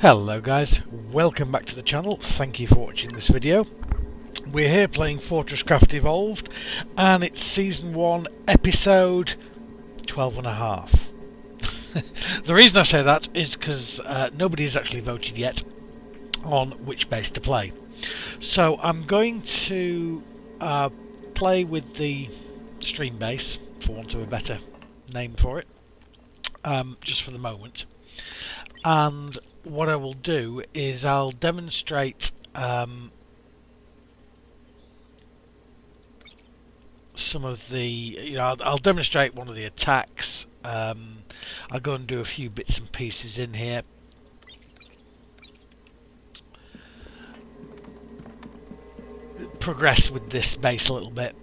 Hello guys, welcome back to the channel. Thank you for watching this video. We're here playing FortressCraft Evolved and it's Season 1 Episode 12 and a half. The reason I say that is because nobody has actually voted yet on which base to play. So I'm going to play with the stream base, for want of a better name for it, just for the moment. And what I will do is I'll demonstrate some of the, I'll demonstrate one of the attacks. I'll go and do a few bits and pieces in here. Progress with this base a little bit.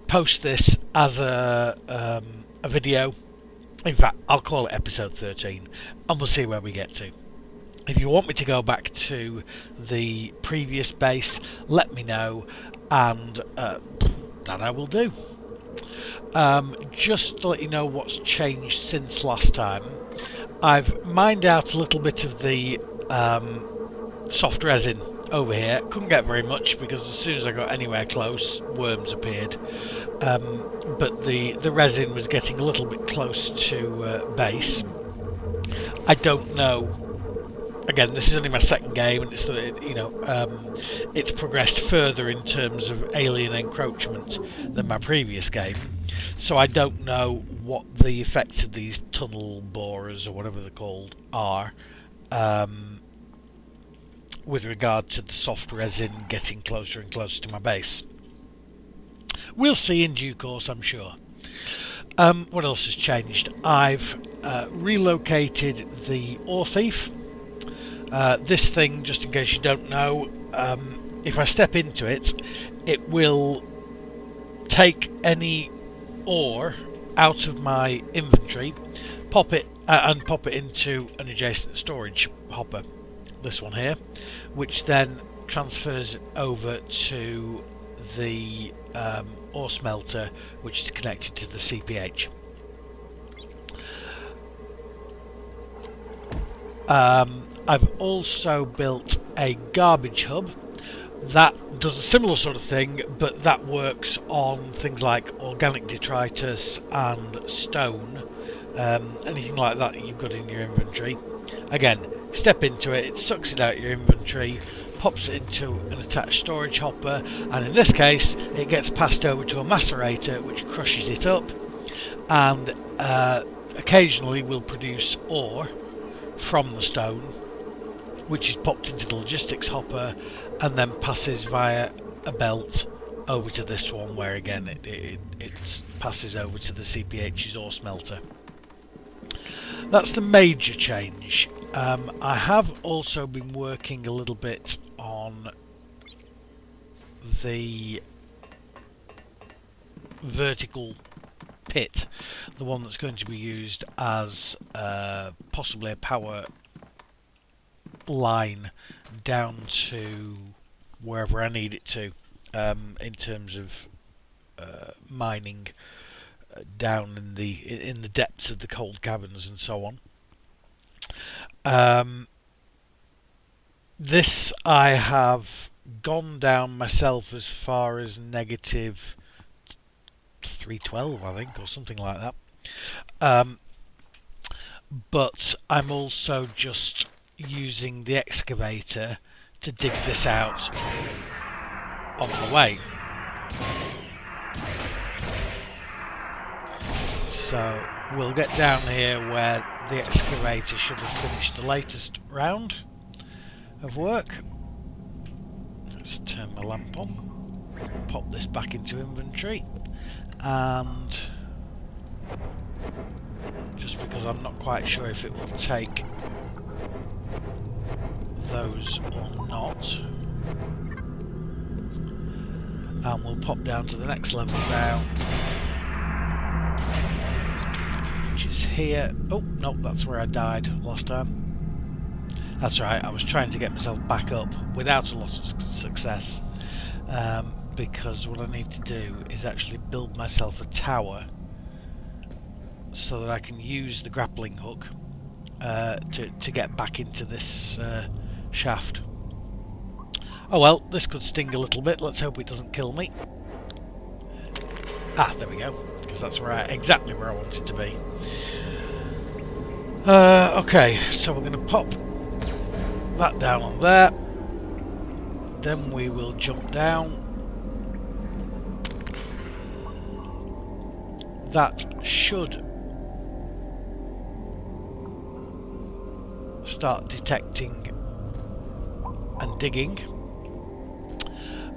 Post this as a video. In fact, I'll call it episode 13 and we'll see where we get to. If you want me to go back to the previous base, let me know, and that I will do. Just to let you know what's changed since last time, I've mined out a little bit of the soft resin over here. Couldn't get very much because as soon as I got anywhere close, worms appeared. But the resin was getting a little bit close to base. I don't know. Again, this is only my second game, and it's progressed further in terms of alien encroachment than my previous game. So I don't know what the effects of these tunnel borers or whatever they're called are, with regard to the soft resin getting closer and closer to my base. We'll see in due course, I'm sure. What else has changed? I've relocated the ore thief. This thing, just in case you don't know, if I step into it, it will take any ore out of my inventory, pop it into an adjacent storage hopper, this one here, which then transfers it over to the ore smelter, which is connected to the CPH. I've also built a garbage hub that does a similar sort of thing, but that works on things like organic detritus and stone, anything like that you've got in your inventory. Again, step into it, it sucks it out of your inventory, pops it into an attached storage hopper, and in this case it gets passed over to a macerator which crushes it up and occasionally will produce ore from the stone, which is popped into the logistics hopper and then passes via a belt over to this one, where again it passes over to the CPH's ore smelter. That's the major change. I have also been working a little bit on the vertical pit, the one that's going to be used as possibly a power line down to wherever I need it to, in terms of mining down in the depths of the cold caverns and so on. This I have gone down myself as far as negative 312, I think, or something like that. But I'm also just using the excavator to dig this out on the way. So we'll get down here where the excavator should have finished the latest round of work. Let's turn my lamp on, pop this back into inventory, and just because I'm not quite sure if it will take those or not, and we'll pop down to the next level down, which is here. Oh no, that's where I died last time. That's right, I was trying to get myself back up without a lot of success, because what I need to do is actually build myself a tower so that I can use the grappling hook to get back into this shaft. Oh well, this could sting a little bit. Let's hope it doesn't kill me. Ah, there we go. Because that's exactly where I wanted to be. Okay, so we're going to pop that down on there. Then we will jump down. That should start detecting and digging.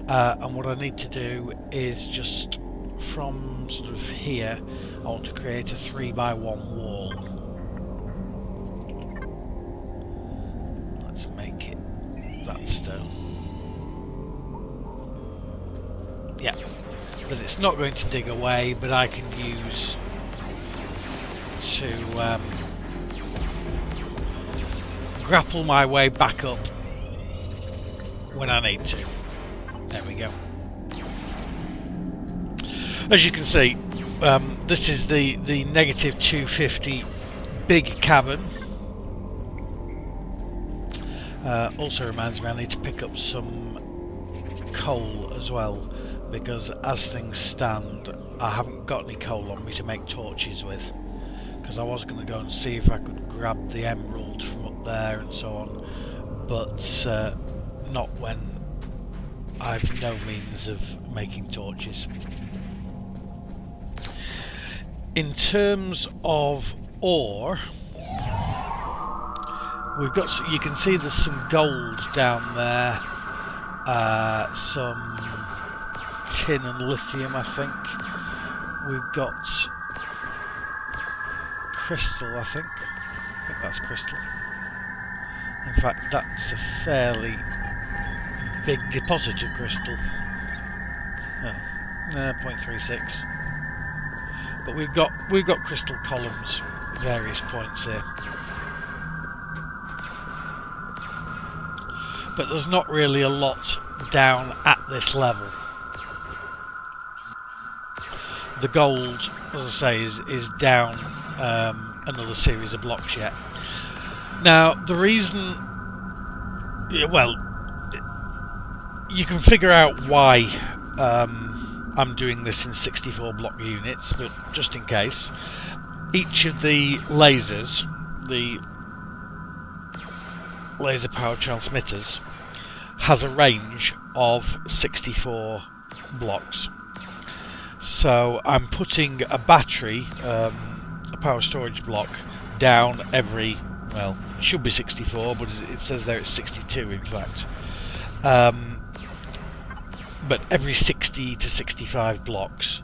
And what I need to do is just from sort of here, I want to create a 3x1 wall. Let's make it that stone. Yeah, that it's not going to dig away, but I can use to grapple my way back up when I need to. There we go. As you can see, this is the negative 250 big cavern. Also reminds me I need to pick up some coal as well, because as things stand I haven't got any coal on me to make torches with, because I was going to go and see if I could grab the emerald from up there and so on, but not when I've no means of making torches. In terms of ore, we've got, you can see there's some gold down there, some tin and lithium I think. We've got crystal I think that's crystal. In fact that's a fairly big deposit of crystal. Oh, 0.36. But we've got crystal columns at various points here. But there's not really a lot down at this level. The gold, as I say, is down another series of blocks yet. Now the reason, well, you can figure out why I'm doing this in 64 block units, but just in case, each of the lasers, the laser power transmitters, has a range of 64 blocks. So I'm putting a battery, a power storage block, down every, well, it should be 64, but it says there it's 62 in fact. But every 60 to 65 blocks,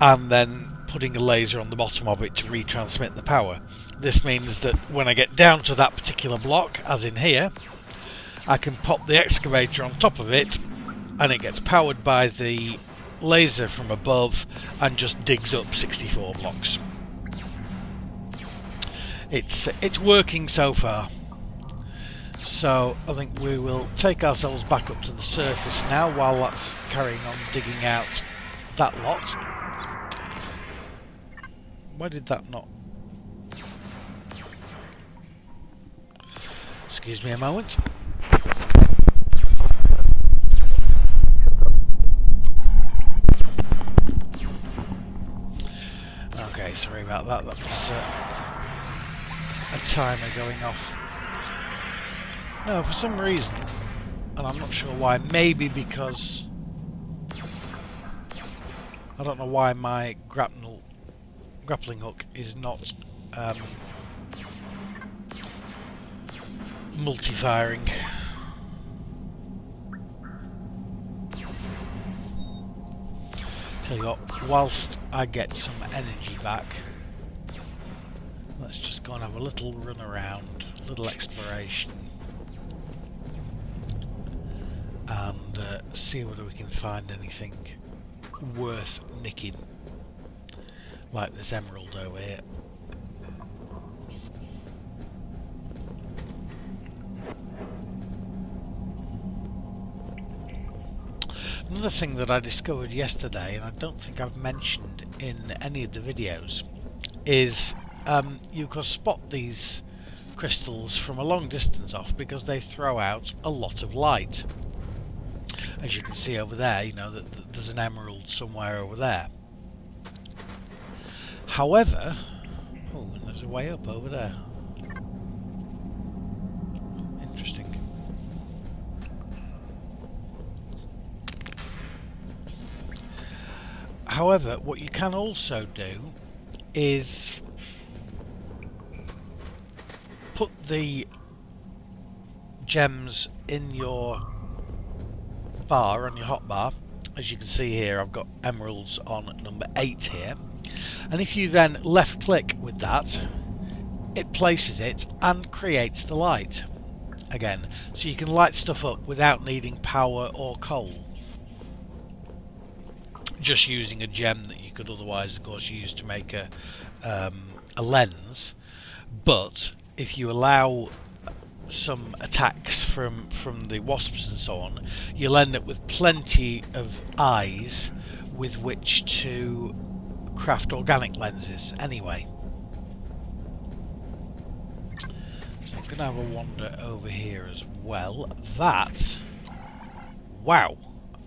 and then putting a laser on the bottom of it to retransmit the power. This means that when I get down to that particular block, as in here, I can pop the excavator on top of it and it gets powered by the laser from above and just digs up 64 blocks. It's working so far. So I think we will take ourselves back up to the surface now while that's carrying on digging out that lot. Why did that not? Excuse me a moment. Okay, sorry about that. That was a timer going off. No, for some reason, and I'm not sure why, maybe because I don't know why my grappling hook is not multi-firing. Tell you what, whilst I get some energy back, let's just go and have a little run around, a little exploration, and see whether we can find anything worth nicking, like this emerald over here. Another thing that I discovered yesterday, and I don't think I've mentioned in any of the videos, is you can spot these crystals from a long distance off because they throw out a lot of light. As you can see over there, you know that there's an emerald somewhere over there. However, oh, and there's a way up over there. Interesting. However, what you can also do is put the gems in your bar, on your hotbar. As you can see here, I've got emeralds on number 8 here. And if you then left click with that, it places it and creates the light again. So you can light stuff up without needing power or coal. Just using a gem that you could otherwise, of course, use to make a lens. But if you allow some attacks from the wasps and so on, you'll end up with plenty of eyes with which to craft organic lenses anyway. So I'm going to have a wander over here as well. That, wow,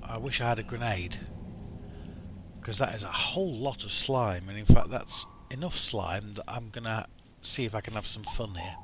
I wish I had a grenade, because that is a whole lot of slime, and in fact that's enough slime that I'm going to see if I can have some fun here.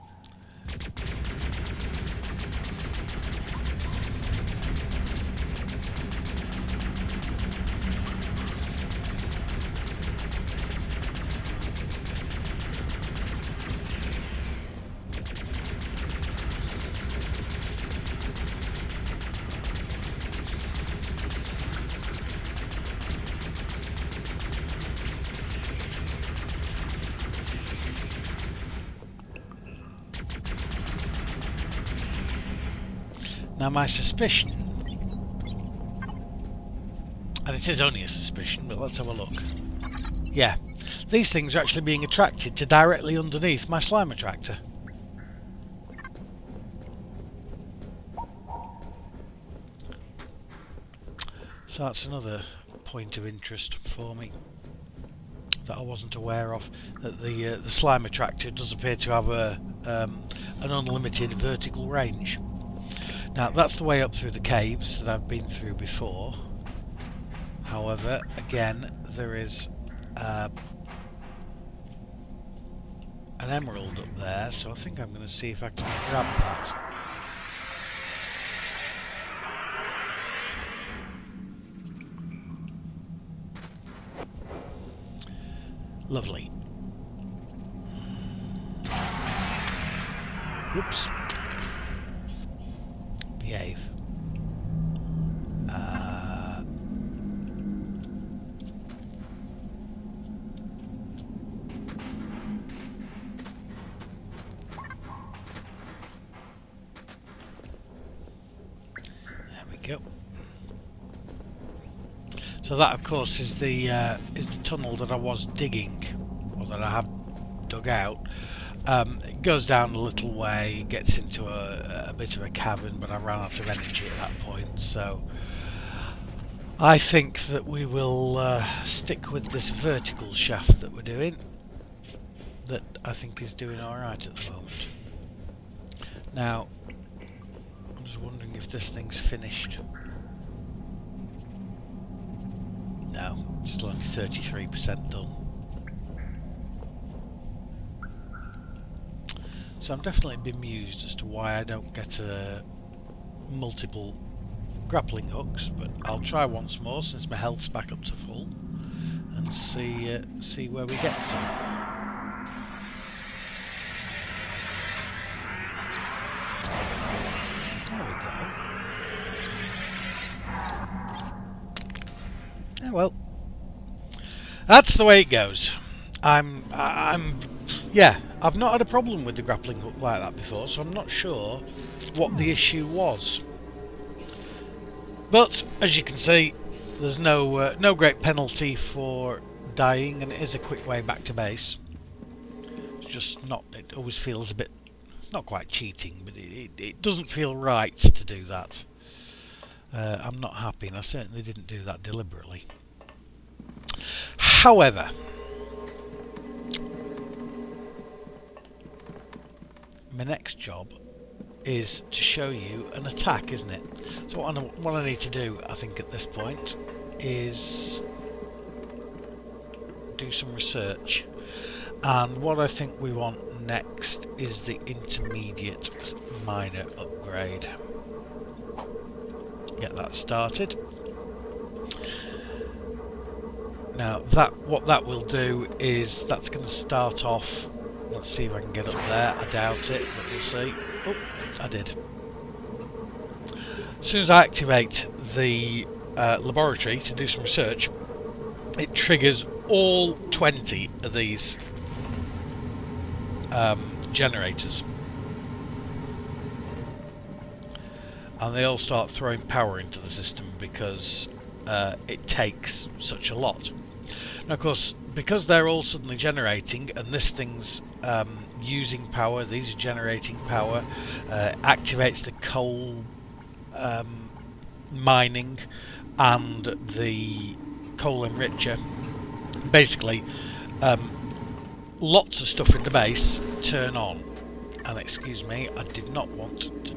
Now my suspicion, and it is only a suspicion, but let's have a look. Yeah, these things are actually being attracted to directly underneath my slime attractor. So that's another point of interest for me that I wasn't aware of, that the slime attractor does appear to have an unlimited vertical range. Now that's the way up through the caves that I've been through before. However, again, there is an emerald up there, so I think I'm going to see if I can grab that. Lovely. Whoops. Behave. There we go. So that, of course, is the tunnel that I was digging, or that I have dug out. It goes down a little way, gets into a bit of a cavern, but I ran out of energy at that point, so I think that we will stick with this vertical shaft that we're doing, that I think is doing alright at the moment. Now, I'm just wondering if this thing's finished. No, it's still only 33% done. So I'm definitely bemused as to why I don't get multiple grappling hooks, but I'll try once more since my health's back up to full, and see where we get some. There we go. Oh well, that's the way it goes. Yeah, I've not had a problem with the grappling hook like that before, so I'm not sure what the issue was. But as you can see, there's no great penalty for dying, and it is a quick way back to base. It's just not. It always feels a bit. It's not quite cheating, but it doesn't feel right to do that. I'm not happy, and I certainly didn't do that deliberately. However, my next job is to show you an attack, isn't it? So what I need to do, I think, at this point is do some research, and what I think we want next is the intermediate miner upgrade. Get that started. Now what that will do is that's going to start off. Let's see if I can get up there. I doubt it, but we'll see. Oh, I did. As soon as I activate the laboratory to do some research, it triggers all 20 of these generators. And they all start throwing power into the system because it takes such a lot. Now, of course, because they're all suddenly generating, and this thing's using power, these are generating power, activates the coal mining and the coal enricher. Basically, lots of stuff in the base turn on. And excuse me, I did not want to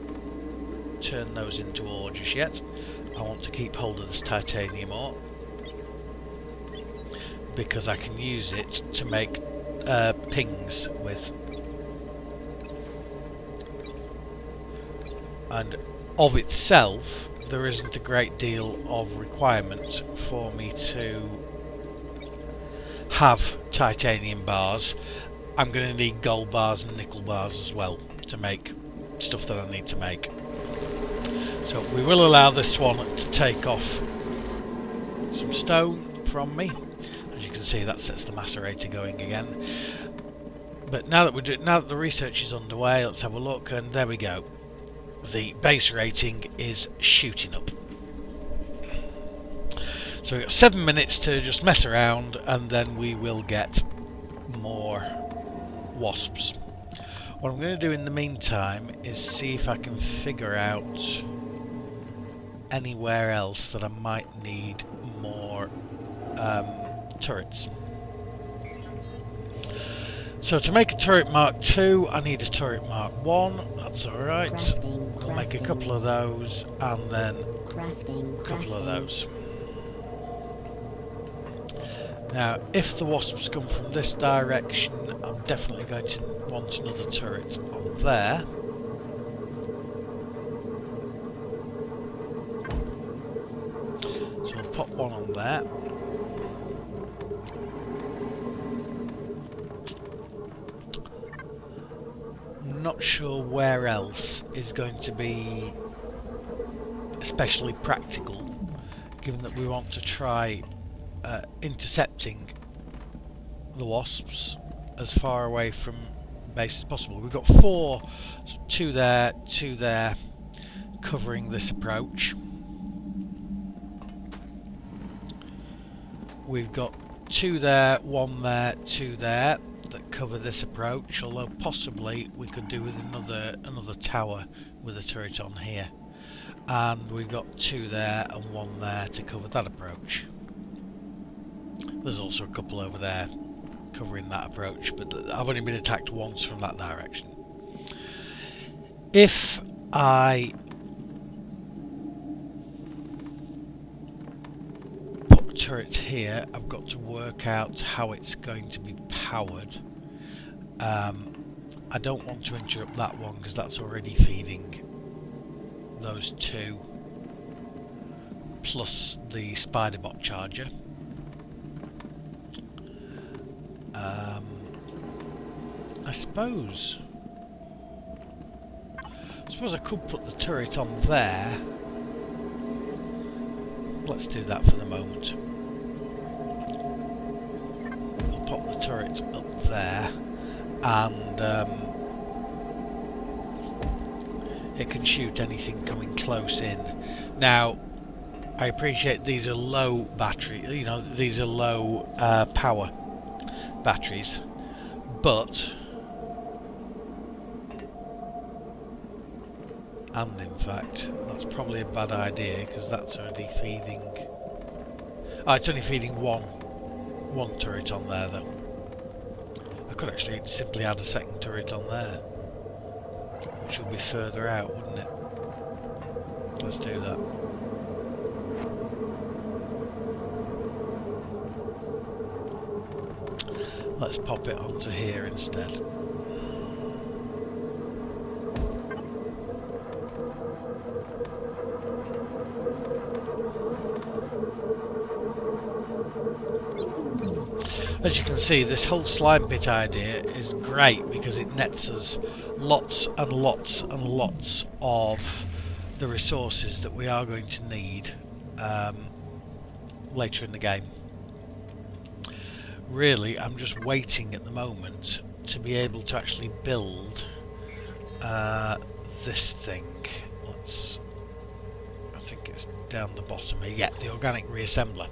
turn those into ore just yet. I want to keep hold of this titanium ore because I can use it to make pings with. And of itself, there isn't a great deal of requirement for me to have titanium bars. I'm going to need gold bars and nickel bars as well to make stuff that I need to make. So we will allow this one to take off some stone from me. As you can see, that sets the macerator going again. But now that the research is underway, let's have a look, and there we go. The base rating is shooting up. So we've got 7 minutes to just mess around, and then we will get more wasps. What I'm going to do in the meantime is see if I can figure out anywhere else that I might need more turrets. So to make a turret Mark 2, I need a turret Mark 1. That's alright. I'll make a couple of those and then a couple of those. Now, if the wasps come from this direction, I'm definitely going to want another turret on there. So I'll pop one on there. Not sure where else is going to be especially practical, given that we want to try intercepting the wasps as far away from base as possible. We've got 4, 2 there, 2 there, covering this approach. We've got 2 there, 1 there, 2 there that cover this approach, although possibly we could do with another tower with a turret on here. And we've got 2 there and 1 there to cover that approach. There's also a couple over there covering that approach, but I've only been attacked once from that direction. If I put a turret here, I've got to work out how it's going to be powered. I don't want to interrupt that one because that's already feeding those 2 plus the spider bot charger. I suppose I could put the turret on there. Let's do that for the moment. I'll pop the turret up there, and it can shoot anything coming close in. Now, I appreciate these are low battery, these are low power batteries, but and in fact that's probably a bad idea because that's already feeding. It's only feeding one turret on there though. I could actually simply add a second turret on there. which will be further out, wouldn't it? Let's do that. Let's pop it onto here instead. As you can see, this whole slime pit idea is great because it nets us lots and lots and lots of the resources that we are going to need later in the game. Really, I'm just waiting at the moment to be able to actually build this thing. I think it's down the bottom here. Yeah, the organic reassembler.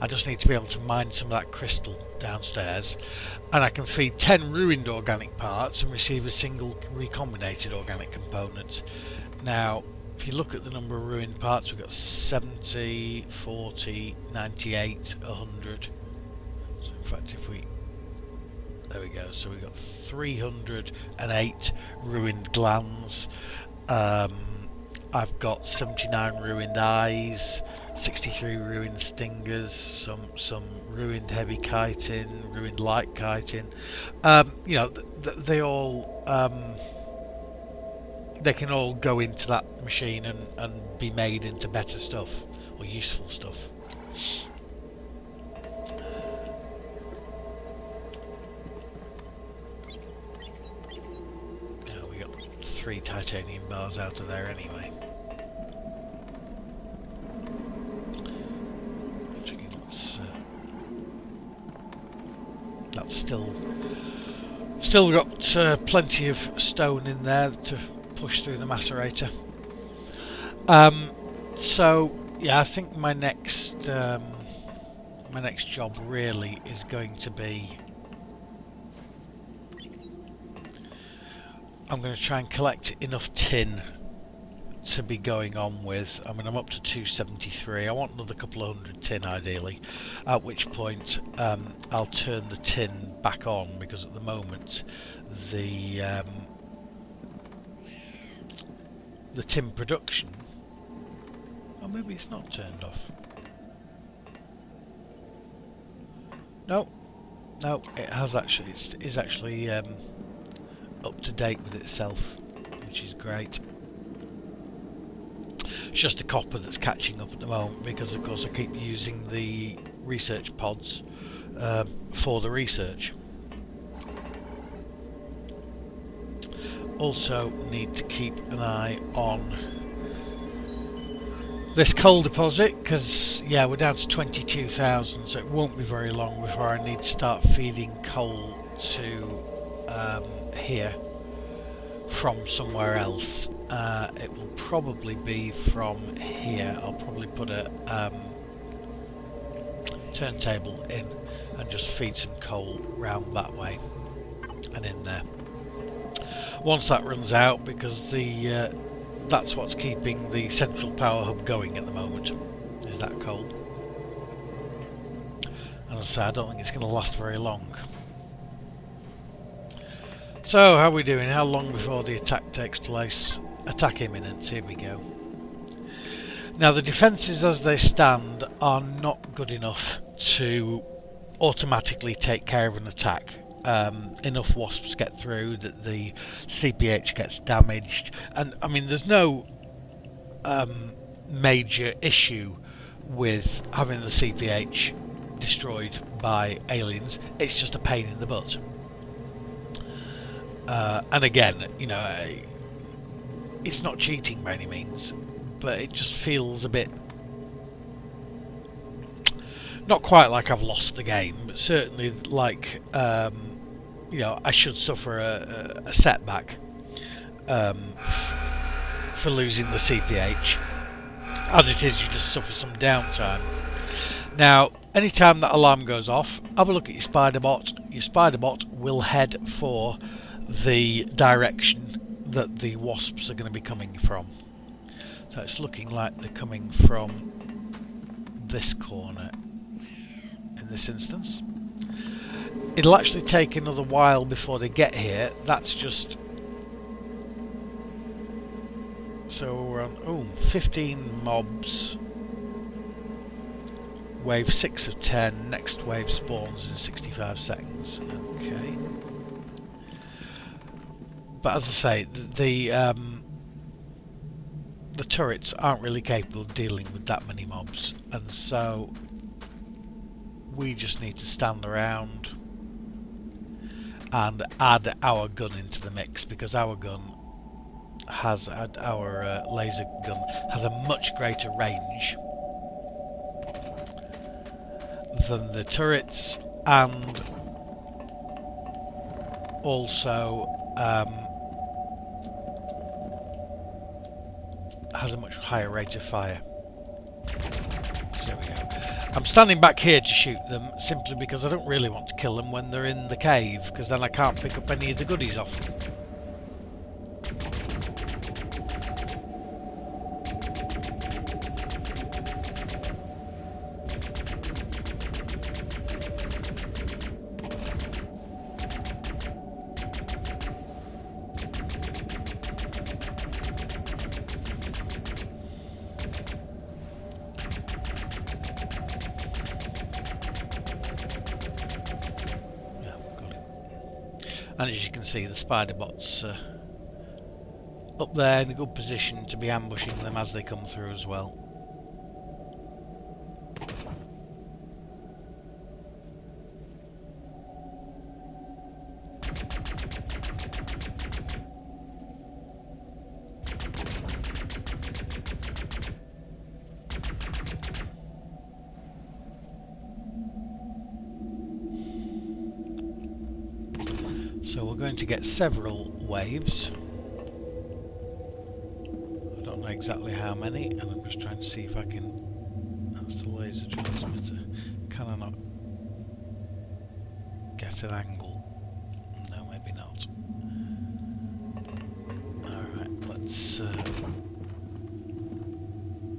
I just need to be able to mine some of that crystal downstairs, and I can feed 10 ruined organic parts and receive a single recombinated organic component. Now, if you look at the number of ruined parts, we've got 70, 40, 98, 100. So in fact, if we... there we go. So we've got 308 ruined glands. I've got 79 ruined eyes, 63 ruined stingers, some ruined heavy chitin, ruined light chitin. You know, they all they can all go into that machine and be made into better stuff or useful stuff. We got 3 titanium bars out of there anyway. That's still got plenty of stone in there to push through the macerator. So yeah, I think my next job really is going to be, I'm going to try and collect enough tin to be going on with. I mean, I'm up to 273. I want another couple of hundred tin ideally, at which point I'll turn the tin back on, because at the moment the tin production, or maybe it's not turned off. No, it has actually. It is actually up to date with itself, which is great. It's just the copper that's catching up at the moment, because of course I keep using the research pods for the research. Also need to keep an eye on this coal deposit, because yeah, we're down to 22,000, so it won't be very long before I need to start feeding coal to here from somewhere else. It will probably be from here. I'll probably put a turntable in and just feed some coal round that way and in there. Once that runs out, because the that's what's keeping the central power hub going at the moment, is that coal. And as I say, I don't think it's going to last very long. So, how are we doing? How long before the attack takes place? Attack imminent, here we go. Now, the defences as they stand are not good enough to automatically take care of an attack. Enough wasps get through that the CPH gets damaged, and I mean, there's no major issue with having the CPH destroyed by aliens. It's just a pain in the butt. And again, you know, it's not cheating by any means, but it just feels a bit, not quite like I've lost the game, but certainly like you know, I should suffer a setback for losing the CPH. As it is, you just suffer some downtime. Now, anytime that alarm goes off, have a look at your spider bot. Your spider bot will head for the direction that the wasps are going to be coming from. So it's looking like they're coming from this corner in this instance. It'll actually take another while before they get here. That's just So we're on 15 mobs. Wave 6 of 10. Next wave spawns in 65 seconds. Okay. But as I say, the turrets aren't really capable of dealing with that many mobs, and so we just need to stand around and add our gun into the mix, because our laser gun has a much greater range than the turrets, and also has a much higher rate of fire. So there we go. I'm standing back here to shoot them simply because I don't really want to kill them when they're in the cave, because then I can't pick up any of the goodies off them. And as you can see, the spider bots up there in a good position to be ambushing them as they come through as well. So we're going to get several waves. I don't know exactly how many, and I'm just trying to see if I can... That's the laser transmitter. Can I not get an angle? No, maybe not. Alright, let's...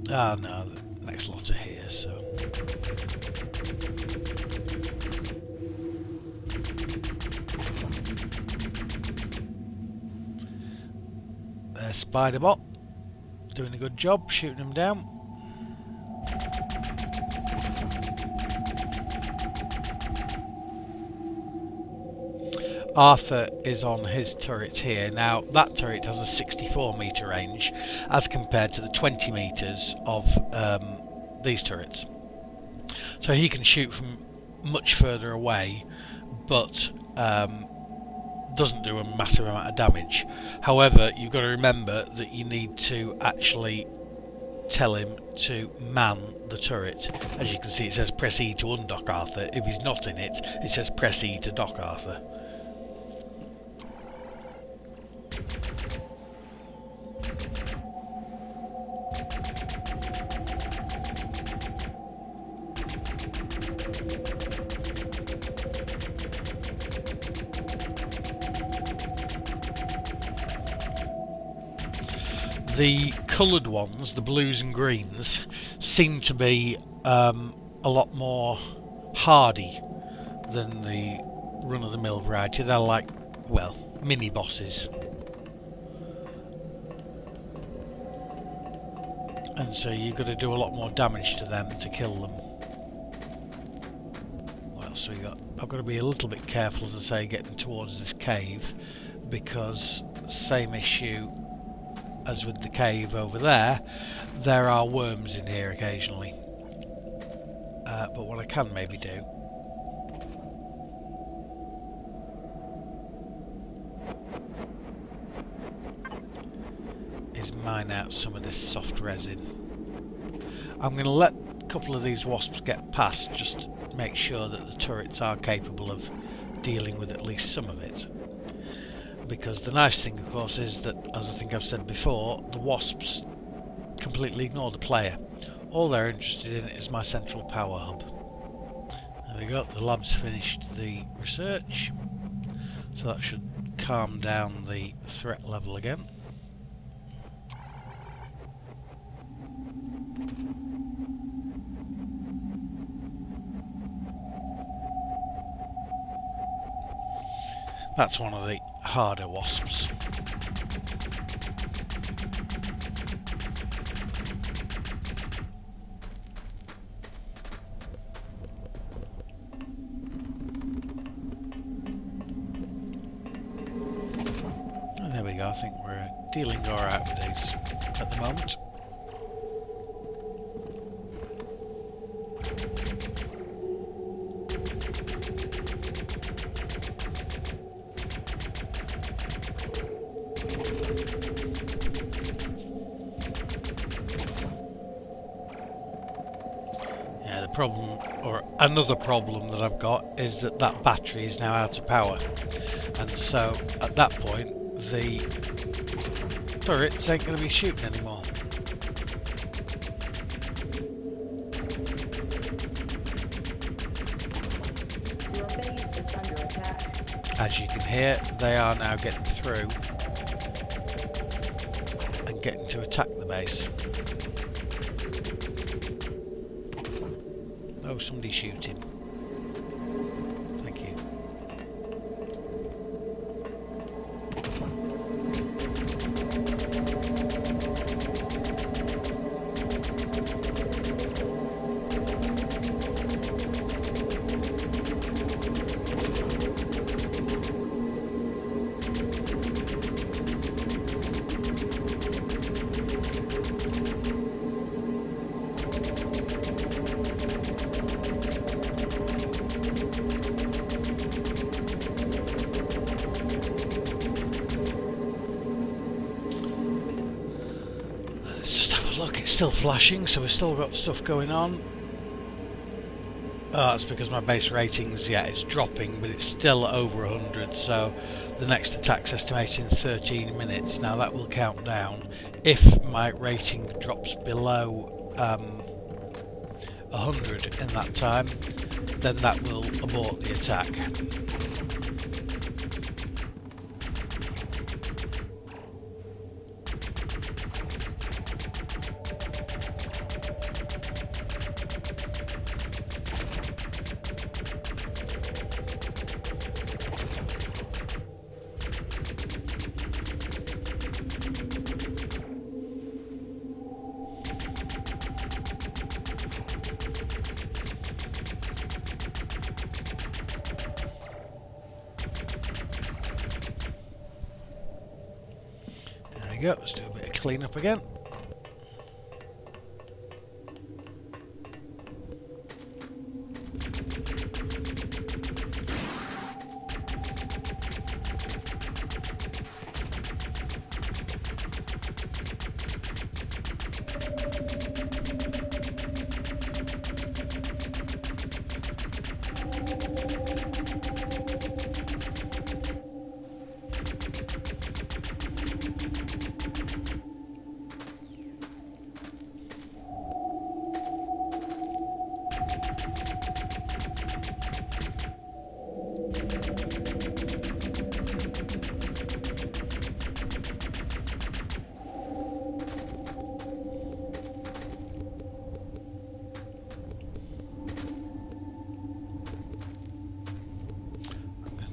no, the next lot are here, so... There's Spider Bot, doing a good job, shooting him down. Arthur is on his turret here. Now, that turret has a 64 metre range as compared to the 20 metres of these turrets. So he can shoot from much further away, but doesn't do a massive amount of damage. However, you've got to remember that you need to actually tell him to man the turret. As you can see, it says press E to undock Arthur. If he's not in it, it says press E to dock Arthur. The coloured ones, the blues and greens, seem to be a lot more hardy than the run-of-the-mill variety. They're like, well, mini bosses. And so you've got to do a lot more damage to them to kill them. What else have we got? I've got to be a little bit careful, as I say, getting towards this cave, because same issue as with the cave over there, there are worms in here occasionally. But what I can maybe do is mine out some of this soft resin. I'm going to let a couple of these wasps get past just to make sure that the turrets are capable of dealing with at least some of it. Because the nice thing, of course, is that, as I think I've said before, the wasps completely ignore the player. All they're interested in is my central power hub. There we go, the lab's finished the research, so that should calm down the threat level again. That's one of the harder wasps. I think we're dealing alright with these at the moment. Yeah, the problem, or another problem that I've got, is that that battery is now out of power, and so at that point the turrets ain't going to be shooting anymore. Your base is under attack. As you can hear, they are now getting through and getting to attack the base. Oh, somebody's shooting. Thank you. Look, it's still flashing, so we've still got stuff going on. Oh, that's because my base ratings, yeah, it's dropping, but it's still over 100, so the next attack's estimated in 13 minutes. Now that will count down. If my rating drops below 100 in that time, then that will abort the attack. There we go, let's do a bit of cleanup again.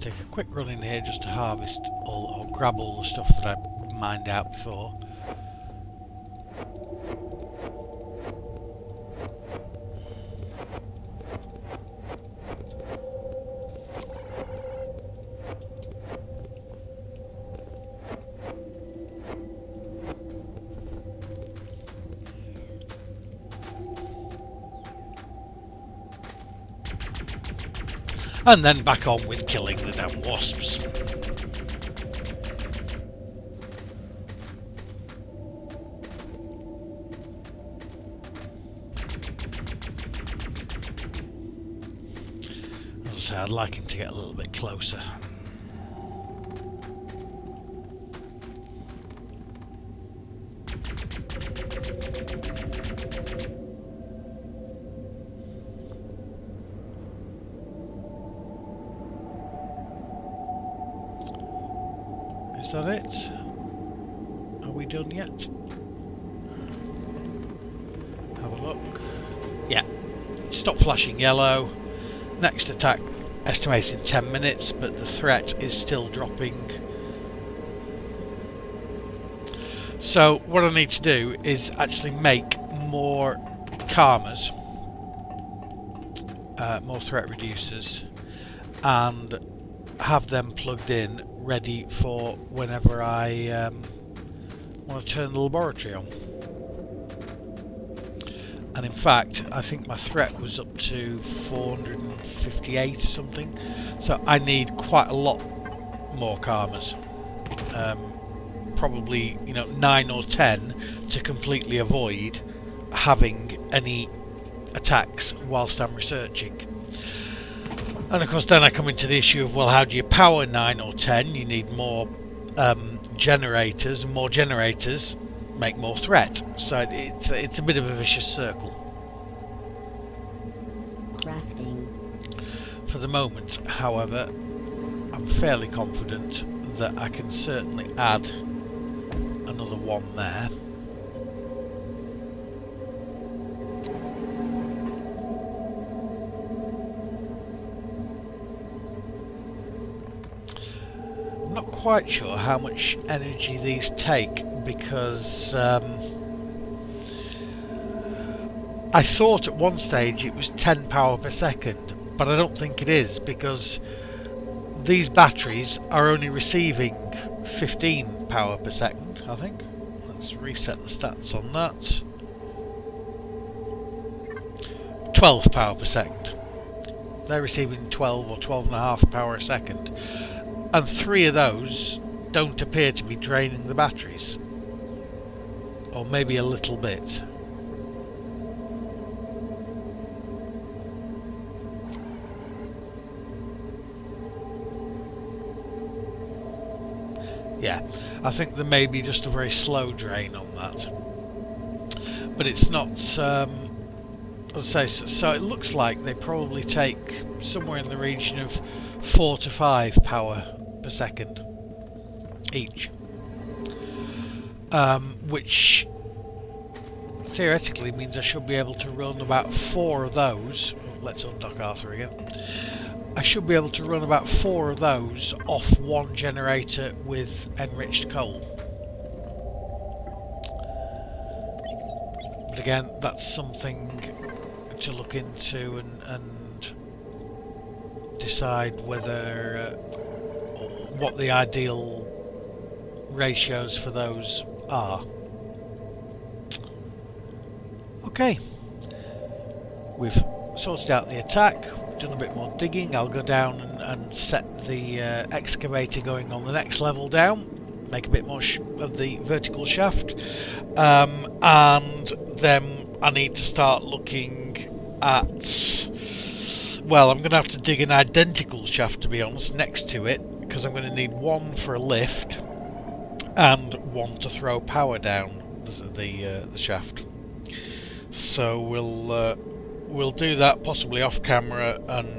Take a quick run in here just to harvest all, or grab all the stuff that I mined out before. And then back on with killing the damn wasps. As I say, I'd like him to get a little bit closer. Is that it? Are we done yet? Have a look. Yeah. Stop flashing yellow. Next attack estimated in 10 minutes, but the threat is still dropping. So what I need to do is actually make more karmas, more threat reducers, and have them plugged in, ready for whenever I want to turn the laboratory on. And in fact, I think my threat was up to 458 or something, so I need quite a lot more karmas. Probably, 9 or 10 to completely avoid having any attacks whilst I'm researching. And of course then I come into the issue of, well, how do you power 9 or 10? You need more generators, and more generators make more threat. So it's a bit of a vicious circle. Crafting. For the moment, however, I'm fairly confident that I can certainly add another one there. I'm not quite sure how much energy these take, because I thought at one stage it was 10 power per second, but I don't think it is, because these batteries are only receiving 15 power per second, I think. Let's reset the stats on that. 12 power per second. They're receiving 12 or 12.5 power a second. And 3 of those don't appear to be draining the batteries. Or maybe a little bit. Yeah, I think there may be just a very slow drain on that. But it's not, as I say, so it looks like they probably take somewhere in the region of 4 to 5 power per second each. Which theoretically means I should be able to run about 4 of those. Let's undock Arthur again. I should be able to run about 4 of those off one generator with enriched coal. But again, that's something to look into and decide whether what the ideal ratios for those are. Okay, we've sorted out the attack. Done a bit more digging. I'll go down and set the excavator going on the next level down, make a bit more of the vertical shaft, and then I need to start looking at, well, I'm going to have to dig an identical shaft, to be honest, next to it, because I'm going to need one for a lift and one to throw power down the shaft. So we'll do that possibly off camera, and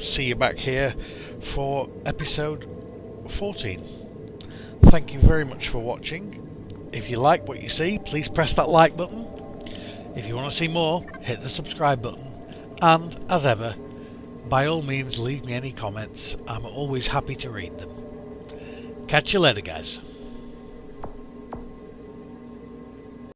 see you back here for episode 14. Thank you very much for watching. If you like what you see, please press that like button. If you want to see more, hit the subscribe button, and as ever, by all means leave me any comments. I'm always happy to read them. Catch you later, guys.